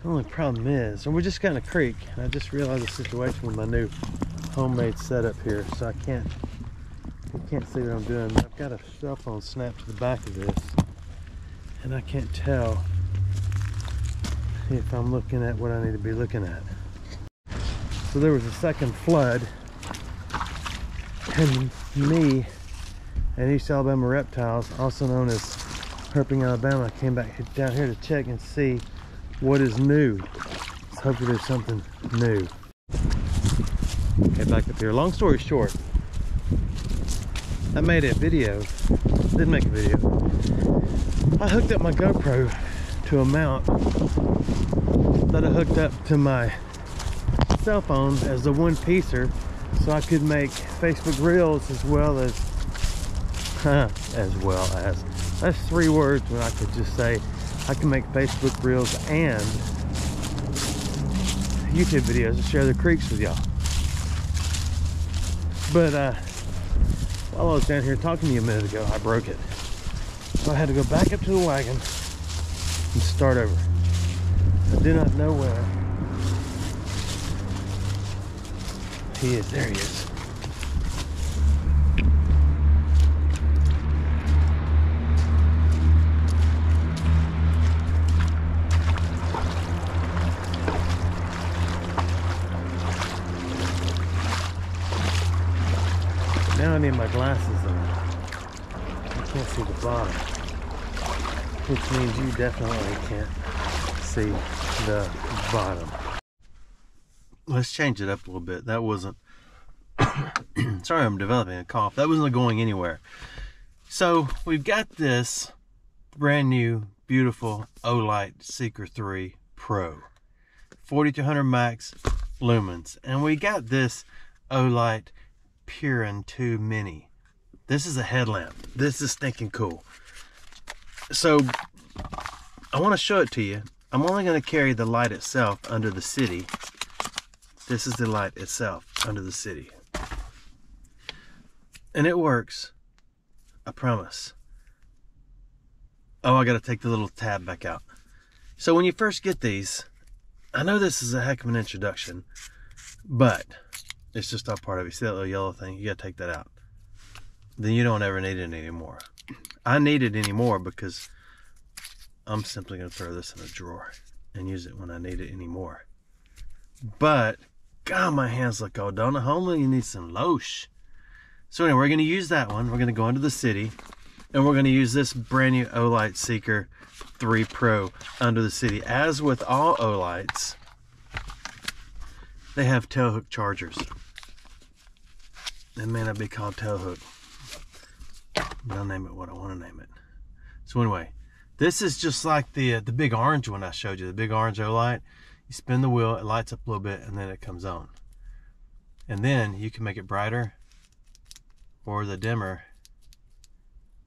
The only problem is, and we're just got in a creek, and I just realized the situation with my new homemade setup here, so you can't see what I'm doing. I've got a cell phone snapped to the back of this, and I can't tell if I'm looking at what I need to be looking at. So there was a second flood, and me and East Alabama Reptiles, also known as Herping Alabama, came back down here to check and see what is new. So hopefully there's something new. Okay, back up here. Long story short, I made a video, didn't make a video. I hooked up my GoPro to a mount that I hooked up to my cell phone as the one piecer, so I could make Facebook Reels as well as that's 3 words when I could just say I can make Facebook Reels and YouTube videos to share the creeks with y'all. But while I was down here talking to you a minute ago, I broke it, so I had to go back up to the wagon and start over. I do not know where he is. There he is. Now I need my glasses on. I can't see the bottom, which means you definitely can't see the bottom. Let's change it up a little bit. That wasn't sorry, I'm developing a cough. That wasn't going anywhere. So we've got this brand new beautiful Olight Seeker 3 Pro 4200 max lumens, and we got this Olight Perun 2 mini. This is a headlamp. This is stinking cool. So I want to show it to you. I'm only going to carry the light itself under the city. This is the light itself under the city, and it works, I promise. Oh, I got to take the little tab back out. So when you first get these, I know this is a heck of an introduction, but it's just all part of it. See that little yellow thing? You got to take that out. Then you don't ever need it anymore. I need it anymore because I'm simply going to throw this in a drawer and use it when I need it anymore. But God, my hands look old, don't I? Homely, you need some lotion. So anyway, we're going to use that one. We're going to go into the city, and we're going to use this brand new Olight Seeker 3 Pro under the city. As with all Olights, they have tail hook chargers. They may not be called tail hook, but I'll name it what I want to name it. So anyway, this is just like the big orange one I showed you, the big orange Olight. You spin the wheel, it lights up a little bit, and then it comes on. And then you can make it brighter or the dimmer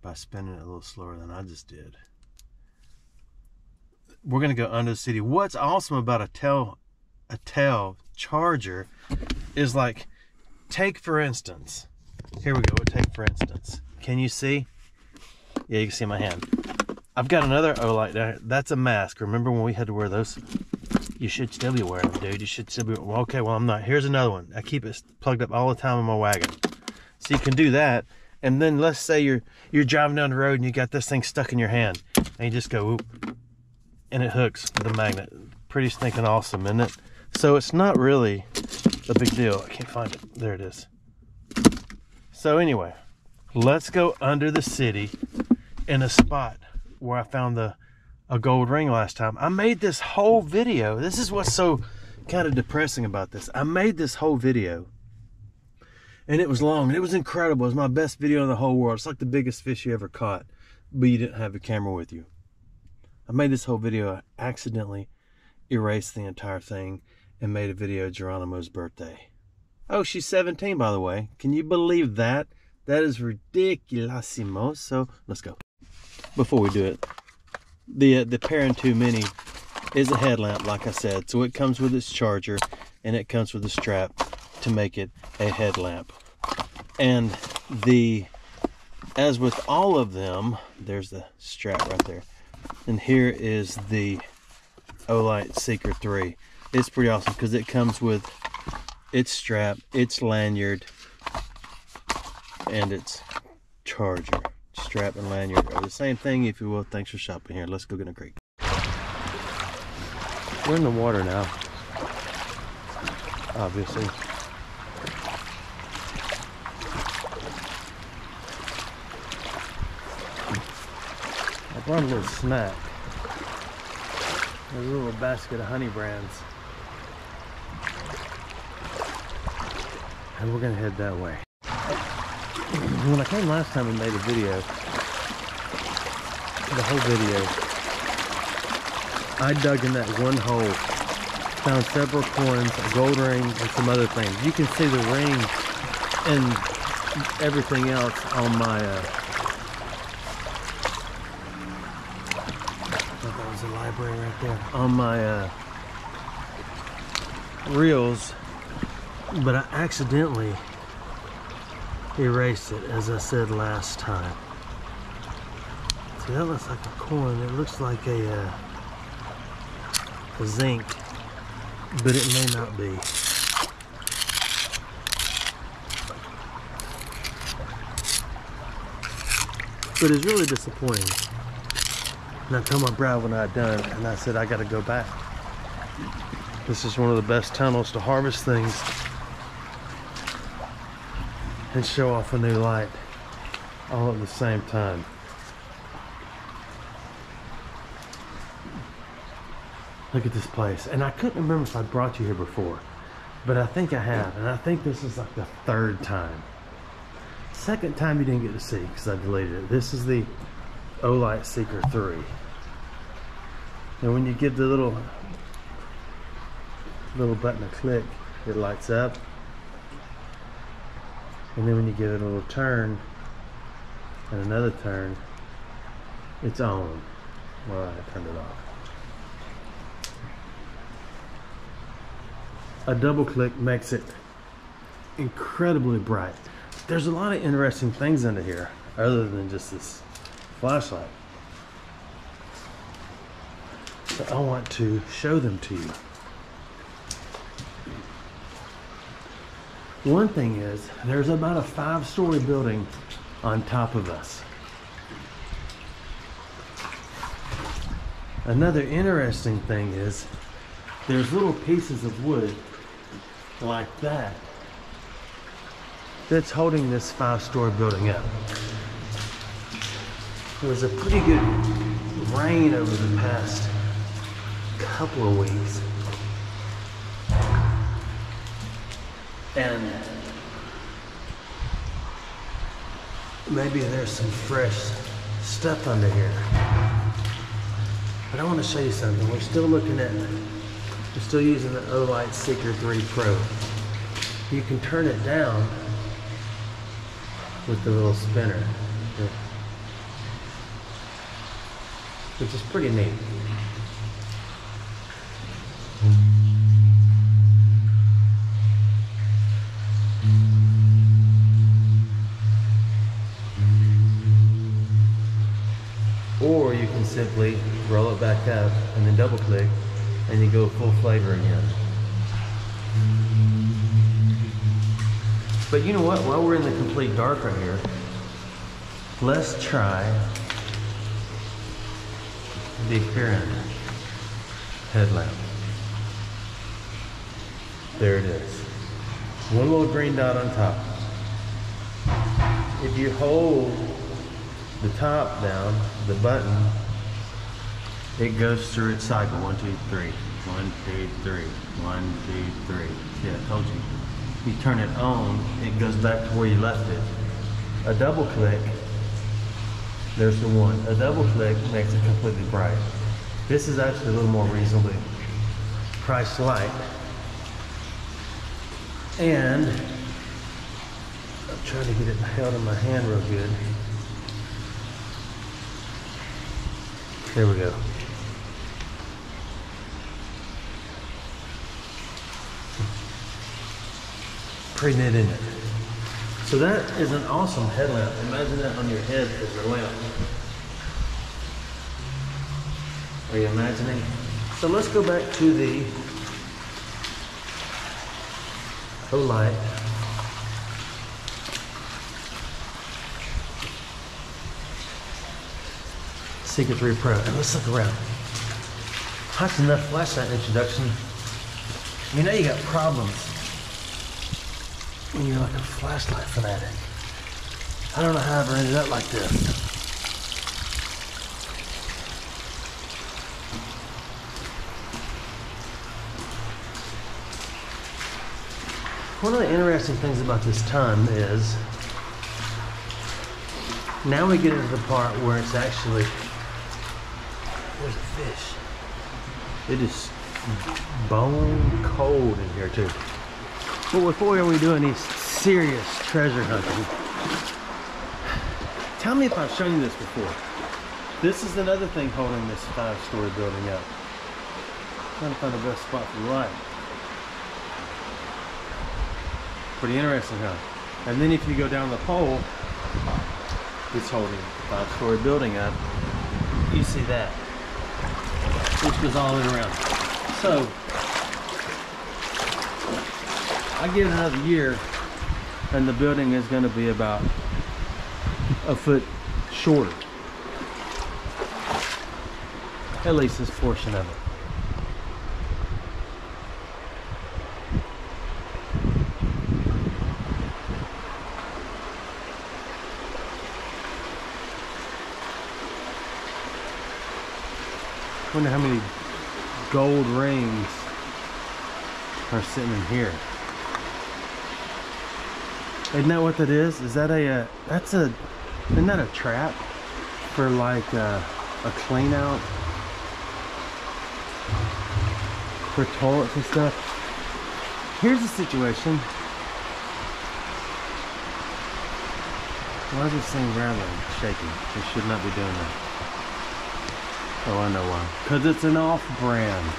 by spinning it a little slower than I just did. We're going to go under the city. What's awesome about a tail charger is, like, take for instance, here we go, take for instance. Can you see? Yeah, you can see my hand. I've got another Olight there. That's a mask. Remember when we had to wear those? You should still be wearing them, dude. You should still be. Well, okay, well, I'm not. Here's another one. I keep it plugged up all the time in my wagon. So you can do that. And then let's say you're driving down the road and you got this thing stuck in your hand. And you just go, whoop, and it hooks with the magnet. Pretty stinking awesome, isn't it? So it's not really a big deal. I can't find it. There it is. So anyway, let's go under the city in a spot where I found a gold ring last time. I made this whole video. This is what's so kind of depressing about this. I made this whole video, and it was long, and it was incredible. It was my best video in the whole world. It's like the biggest fish you ever caught, but you didn't have a camera with you. I made this whole video. I accidentally erased the entire thing and made a video of Geronimo's birthday. Oh, she's 17, by the way. Can you believe that? That is ridiculousimo. So let's go. Before we do it, the Perun 2 Mini is a headlamp, like I said. So it comes with its charger, and it comes with a strap to make it a headlamp. And as with all of them, there's the strap right there. And here is the Olight Seeker 3. It's pretty awesome because it comes with its strap, its lanyard, and its charger. Strap and lanyard are the same thing, if you will. Thanks for shopping here. Let's go get a creek. We're in the water now, obviously. I brought a little snack. There's a little basket of honey brands. And we're gonna head that way. When I came last time and made a video, the whole video, I dug in that one hole, found several coins, a gold ring, and some other things. You can see the ring and everything else on my, I thought that was a library right there, on my reels, but I accidentally erased it, as I said last time. See, that looks like a coin. It looks like a zinc, but it may not be. But it's really disappointing. And I told my bride when I had done, and I said I got to go back. This is one of the best tunnels to harvest things and show off a new light all at the same time. Look at this place. And I couldn't remember if I brought you here before, but I think I have. And I think this is like the third time. Second time you didn't get to see because I deleted it. This is the Olight Seeker 3. And when you give the little button a click, it lights up. And then when you give it a little turn and another turn, it's on. Well, I turned it off. A double click makes it incredibly bright. There's a lot of interesting things under here other than just this flashlight. So I want to show them to you. One thing is, there's about a 5-story building on top of us. Another interesting thing is, there's little pieces of wood like that that's holding this 5-story building up. There was a pretty good rain over the past couple of weeks. And maybe there's some fresh stuff under here. But I want to show you something. We're still looking at it. We're still using the Olight Seeker 3 Pro. You can turn it down with the little spinner, which is pretty neat. Or you can simply roll it back up and then double click and you go full flavor again. But you know what, while we're in the complete dark right here, let's try the Perun headlamp. There it is. One little green dot on top. If you hold the top down, the button, it goes through its cycle. 1, 2, 3. 1, 2, 3. 1, 2, 3. See, I told you. You turn it on, it goes back to where you left it. A double click, there's the one. A double click makes it completely bright. This is actually a little more reasonably priced light. And I'm trying to get it held in my hand real good. There we go. Pretty neat, isn't it? So that is an awesome headlamp. Imagine that on your head as a lamp. Are you imagining? So let's go back to the Olight. Secret 3 Pro, and let's look around. That's enough flashlight introduction. You know you got problems when you're like a flashlight fanatic. I don't know how I ever ended up like this. One of the interesting things about this ton is now we get into the part where it's actually, there's a fish. It is bone cold in here too. But before we do any serious treasure hunting, tell me if I've shown you this before. This is another thing holding this 5-story building up. Trying to find the best spot for light. Pretty interesting, huh? And then if you go down the pole, it's holding the 5-story building up. You see that, which goes all the way around. So I give it another year, and the building is going to be about a foot shorter. At least this portion of it. I wonder how many gold rings are sitting in here. Isn't that what that is? Is that a, isn't that a trap for like a clean out for toilets and stuff? Here's the situation. Why is this thing rattling, shaking? It should not be doing that. Oh, I know why. Because it's an off-brand.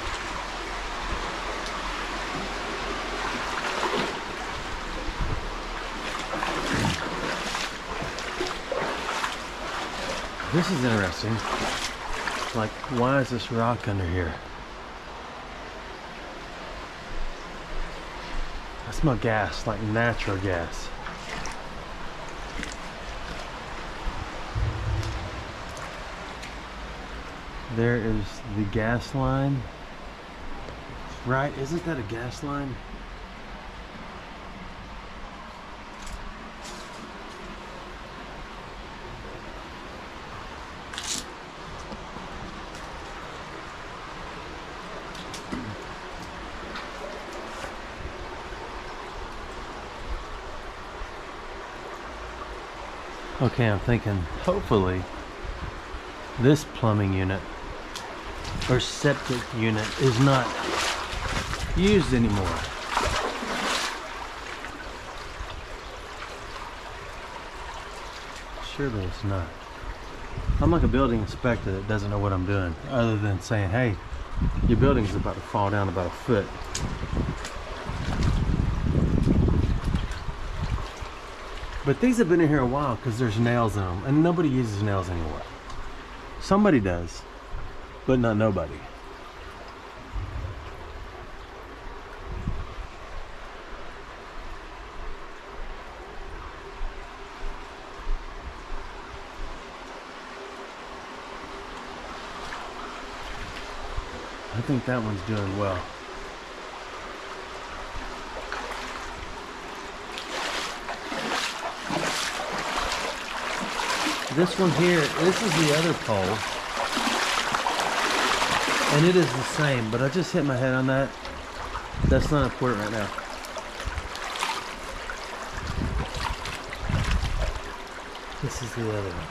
This is interesting. Like, why is this rock under here? I smell gas, like natural gas. There is the gas line. Right, isn't that a gas line? Okay, I'm thinking hopefully this plumbing unit or septic unit is not used anymore. Surely it's not. I'm like a building inspector that doesn't know what I'm doing, other than saying, hey, your building's about to fall down about a foot. But these have been in here a while because there's nails in them, and nobody uses nails anymore. Somebody does, but not nobody. I think that one's doing well. This one here, this is the other pole, and it is the same, but I just hit my head on that. That's not important right now. This is the other one.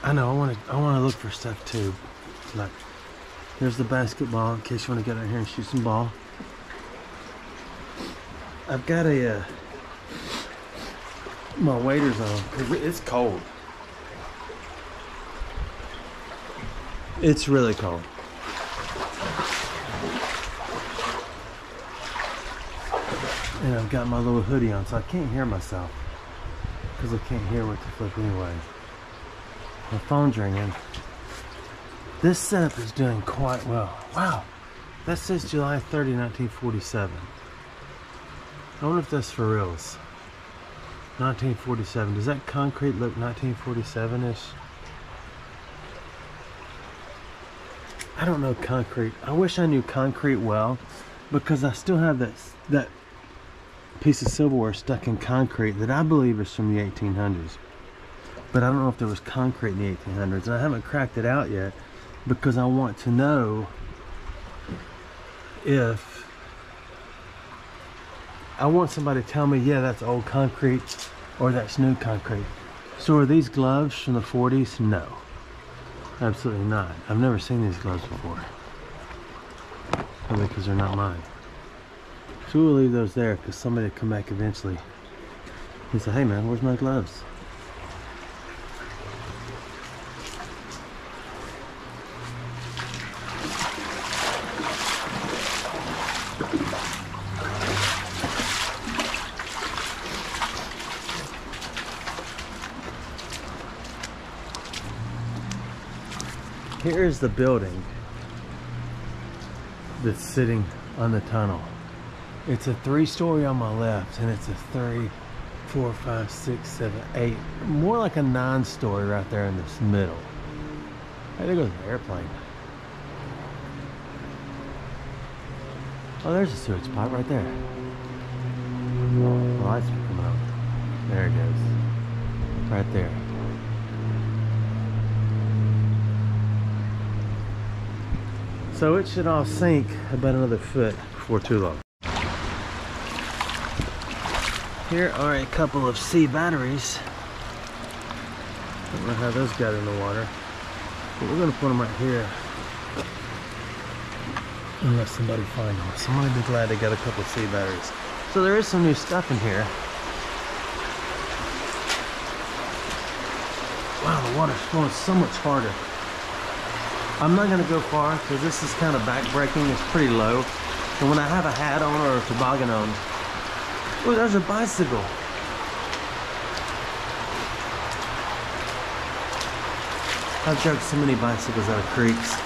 I know, I want to look for stuff too. Like, there's the basketball in case you want to get out here and shoot some ball. I've got a my waders on because it's cold. It's really cold. And I've got my little hoodie on, so I can't hear myself because I can't hear what the flip anyway. My phone's ringing. This setup is doing quite well. Wow, that says July 30, 1947. I wonder if that's for reals. 1947. Does that concrete look 1947-ish? I don't know concrete. I wish I knew concrete well, because I still have that piece of silverware stuck in concrete that I believe is from the 1800s. But I don't know if there was concrete in the 1800s, and I haven't cracked it out yet because I want to know if I want somebody to tell me, yeah, that's old concrete or that's new concrete. So are these gloves from the 40s? No, absolutely not. I've never seen these gloves before. Probably because they're not mine. So we'll leave those there because somebody will come back eventually and say, hey man, where's my gloves? Here's the building that's sitting on the tunnel. It's a 3-story on my left, and it's a 3, 4, 5, 6, 7, 8, more like a 9-story right there in this middle. Hey, there goes an airplane. Oh, there's a sewage pipe right there. The lights are coming on. There it goes. Right there. So it should all sink about another foot before too long. Here are a couple of C batteries. Don't know how those got in the water, but we're gonna put them right here unless somebody finds them. Somebody be glad they got a couple of C batteries. So there is some new stuff in here. Wow, the water's flowing so much harder. I'm not gonna go far because this is kind of back-breaking. It's pretty low. And when I have a hat on or a toboggan on, oh, there's a bicycle. I've jerked so many bicycles out of creeks.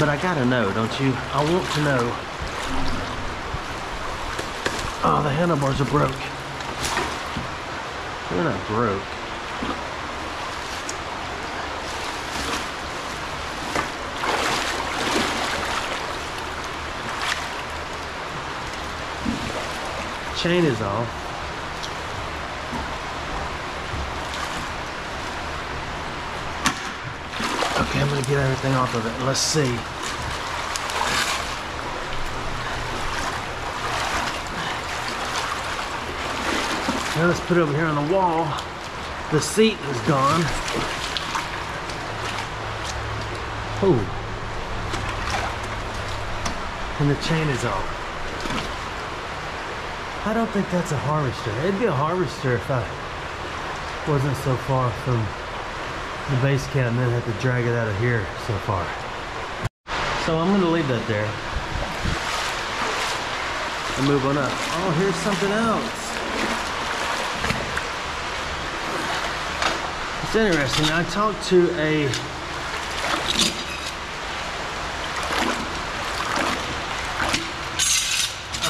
But I gotta know, don't you? I want to know. Oh, the handlebars are broke. They're not broke. Chain is off. Okay, I'm gonna get everything off of it. Let's see. Now let's put it over here on the wall. The seat is gone. Oh. And the chain is off. I don't think that's a harvester. It'd be a harvester if I wasn't so far from the base camp and then had to drag it out of here so far. So I'm gonna leave that there and move on up. Oh, here's something else. It's interesting. I talked to a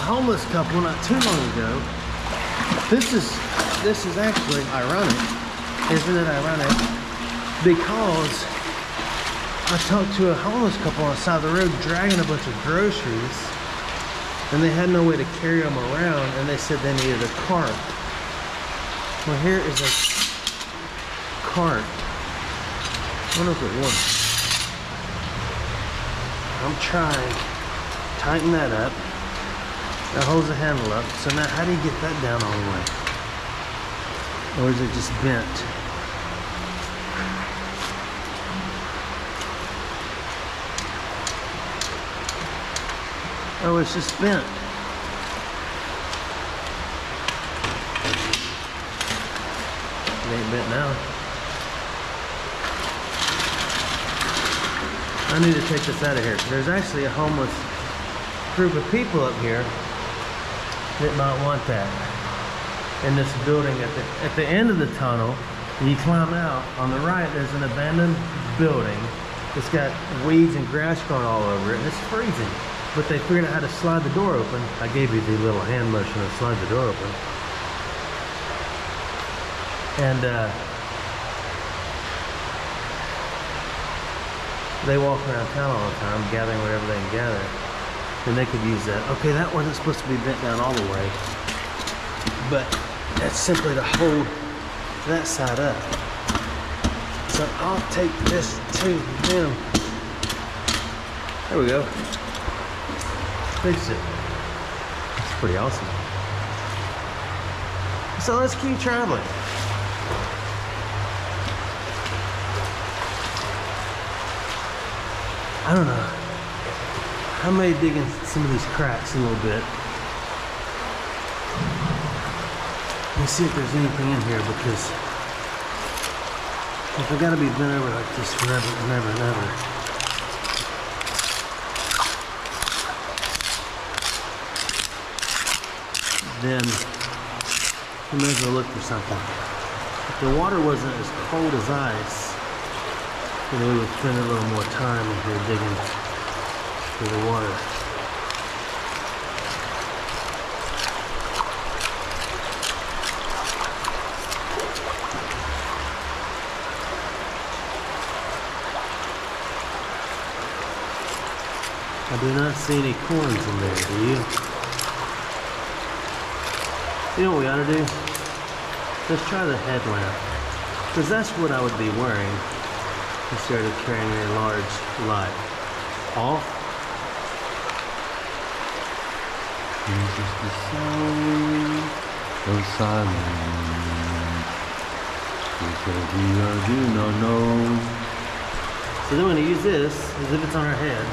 homeless couple not too long ago. This is actually ironic, isn't it ironic? Because I talked to a homeless couple on the side of the road dragging a bunch of groceries, and they had no way to carry them around, and they said they needed a cart. Well, here is a cart. I wonder if it works. I'm trying. Tighten that up. That holds the handle up. So now how do you get that down all the way? Or is it just bent? Oh, it's just bent. It ain't bent now. I need to take this out of here. There's actually a homeless group of people up here that might want that. in this building at the end of the tunnel. And you climb out. On the right, there's an abandoned building. It's got weeds and grass growing all over it, and it's freezing. But they figured out how to slide the door open. I gave you the little hand motion to slide the door open. And they walk around town all the time, gathering whatever they can gather. And they could use that. Okay, that wasn't supposed to be bent down all the way, but that's simply to hold that side up. So I'll take this to them. There we go. Fix it. That's pretty awesome. So let's keep traveling. I don't know. I may dig in some of these cracks a little bit. Let me see if there's anything in here, because if I gotta be bent over like this forever and ever and ever, then we may as well look for something. If the water wasn't as cold as ice, then we would spend a little more time in here digging through the water. I do not see any coins in there, do you? You know what we ought to do? Let's try the headlamp, because that's what I would be wearing instead of carrying a large light. Off. This is the sound of silence, because we do not know. So then we're going to use this as if it's on our head.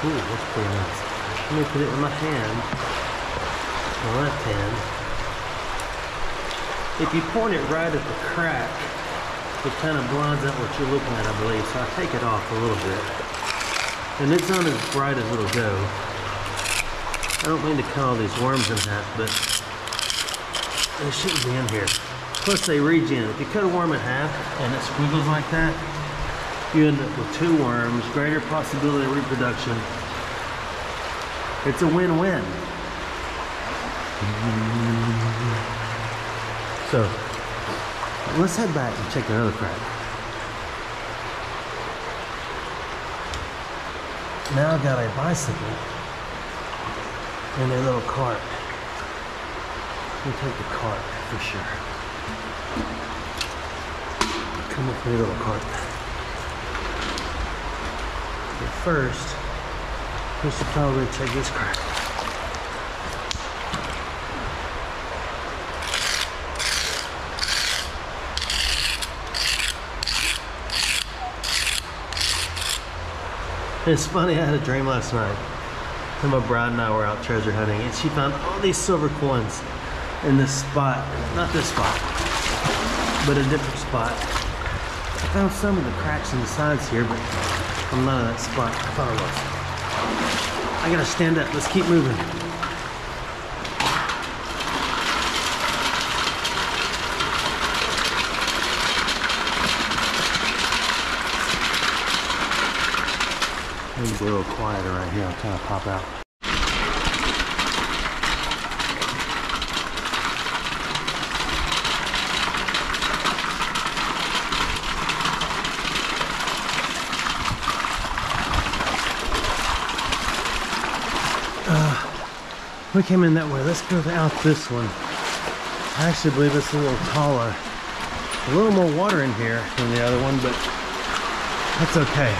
Ooh, that's pretty nice. Let me put it in my hand, my left hand. If you point it right at the crack, it kind of blinds out what you're looking at, I believe. So I take it off a little bit. And it's not as bright as it'll go. I don't mean to cut all these worms in half, but they shouldn't be in here. Plus they regen. If you cut a worm in half and it squiggles like that, you end up with 2 worms, greater possibility of reproduction. It's a win-win. So, let's head back and check another crack. Now I've got a bicycle and a little cart. We'll take the cart for sure. Come with me, little cart. But first, we should probably check this crack. It's funny, I had a dream last night. And my bride and I were out treasure hunting, and she found all these silver coins in this spot. Not this spot, but a different spot. I found some of the cracks in the sides here, but I'm not in that spot. I thought I was. I gotta stand up. Let's keep moving. Maybe be a little quieter right here. I'll kind of pop out. We came in that way. Let's go out this one. I actually believe it's a little taller. A little more water in here than the other one, but that's okay.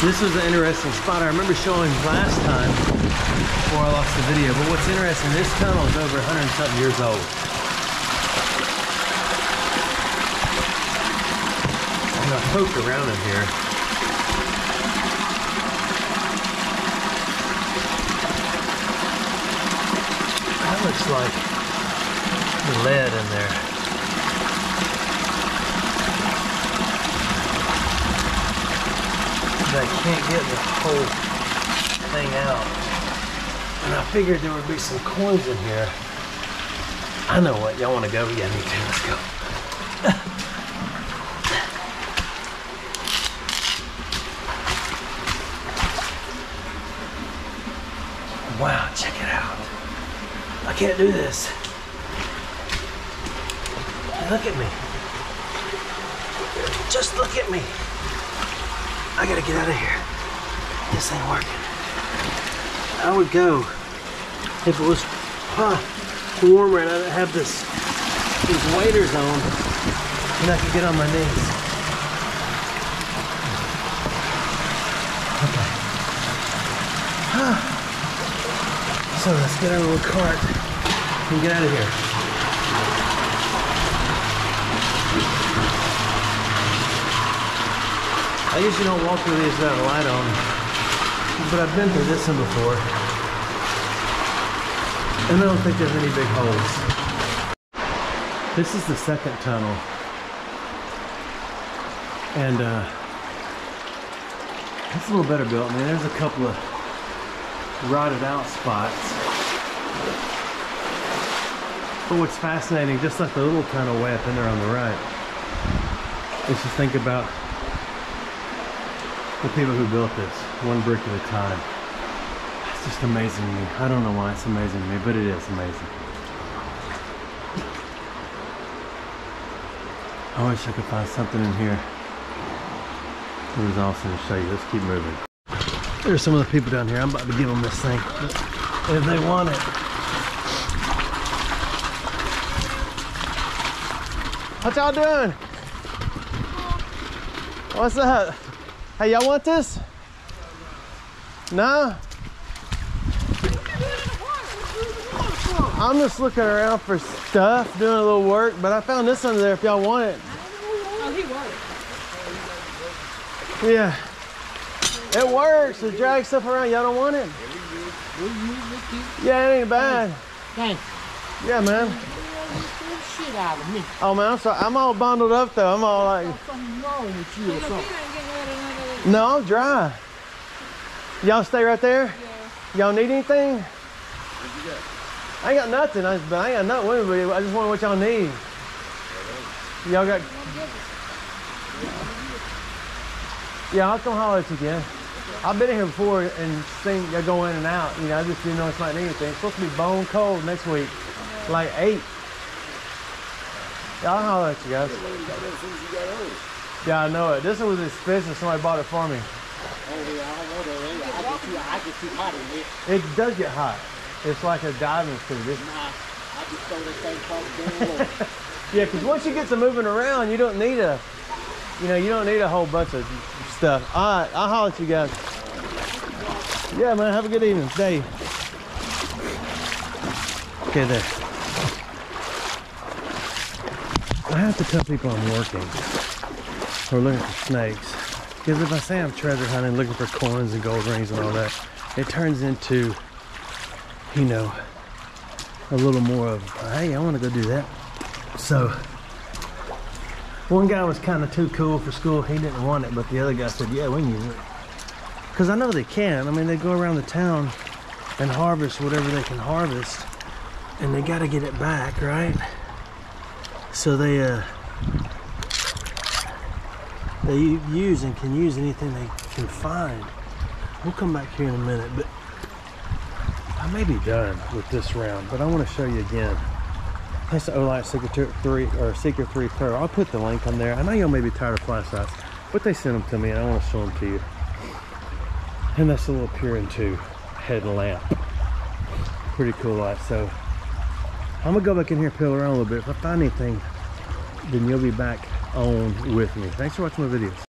This was an interesting spot. I remember showing last time before I lost the video, but what's interesting, this tunnel is over 100 and something years old. And I poked around in here. That looks like lead in there. But I can't get the whole thing out. And I figured there would be some coins in here. I know what, y'all want to go? Yeah, me too, let's go. Wow, check it out. I can't do this. Look at me. Just look at me. I gotta get out of here. This ain't working. I would go if it was warmer and I didn't have these waders on and I could get on my knees. Okay. So let's get our little cart and get out of here. I usually don't walk through these without a light on, but I've been through this one before, and I don't think there's any big holes. This is the second tunnel, and it's a little better built. I mean, there's a couple of rotted out spots, but what's fascinating, just like the little tunnel way up in there on the right, is to think about the people who built this, one brick at a time. It's just amazing to me. I don't know why it's amazing to me, but it is amazing. I wish I could find something in here that was awesome to show you. Let's keep moving. There's some of the people down here. I'm about to give them this thing if they want it. What y'all doing? What's up? Hey, y'all want this? No? I'm just looking around for stuff, doing a little work, but I found this under there if y'all want it. Oh, he works. Yeah. It works to drag stuff around. Y'all don't want it? Yeah, it ain't bad. Thanks. Yeah, man. Shit out of me. Oh, man, I'm sorry. I'm all bundled up, though. I'm all like... Something wrong with you or something. No, I'm dry. Y'all stay right there? Yeah. Y'all need anything? What you got? I ain't got nothing. I ain't got nothing with me. I just wonder what y'all need. Y'all got... Yeah, I'll come holler at you again. I've been in here before and seen y'all go in and out. You know, I just didn't know if I need anything. It's supposed to be bone cold next week. Like 8. Yeah, I'll holler at you guys. Yeah, I know it. This one was expensive. Somebody bought it for me. Oh, yeah, I don't know that. I get too hot in here. It does get hot. It's like a diving suit. Nah, I just throw this thing across the door. Yeah, because once you get to moving around, you don't need a, you don't need a whole bunch of stuff. All right, I'll holler at you guys. Yeah, man, have a good evening. Day. Okay, there. I have to tell people I'm working or looking for snakes, because if I say I'm treasure hunting, looking for coins and gold rings and all that, it turns into, you know, a little more of, hey, I want to go do that. So one guy was kind of too cool for school. He didn't want it, but the other guy said, yeah, we can use it. Because I know they can. I mean, they go around the town and harvest whatever they can harvest, and they got to get it back, right? So they use and can use anything they can find. We'll come back here in a minute, but I may be done with this round, but I want to show you again. That's the Olight Secret 3 Pro. I'll put the link on there. I know y'all may be tired of flashlights, but they sent them to me and I want to show them to you. And that's a little Perun 2 headlamp. Pretty cool light. So I'm gonna go back in here and peel around a little bit. If I find anything, then you'll be back on with me. Thanks for watching my videos.